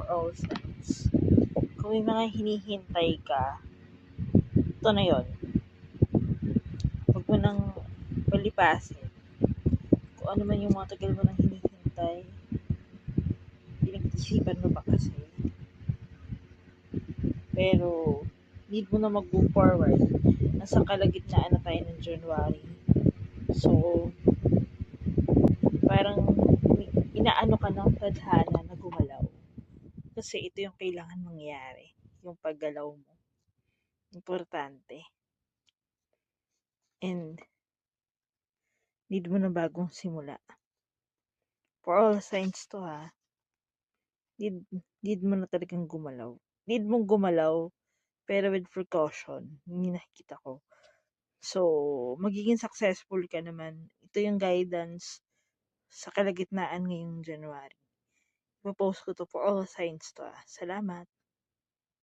for all signs. Kung may mga hinihintay ka, ito na yon. Huwag mo nang palipasin. Kung ano man yung mga tagal mo nang hinihintay, pinag-isipan mo ba kasi? Pero, need mo na mag-move forward. Nasa kalagitnaan na tayo ng January. So, parang inaano ka ng tadhana na gumalaw. Kasi ito yung kailangan mangyari. Yung paggalaw mo. Importante. And, need mo na bagong simula. For all signs to ha. Need mo na talagang gumalaw. Need mong gumalaw, pero with precaution. Yung nakikita ko. So, magiging successful ka naman. Ito yung guidance sa kalagitnaan ngayong January. Ipopost ko to for all signs to. Salamat.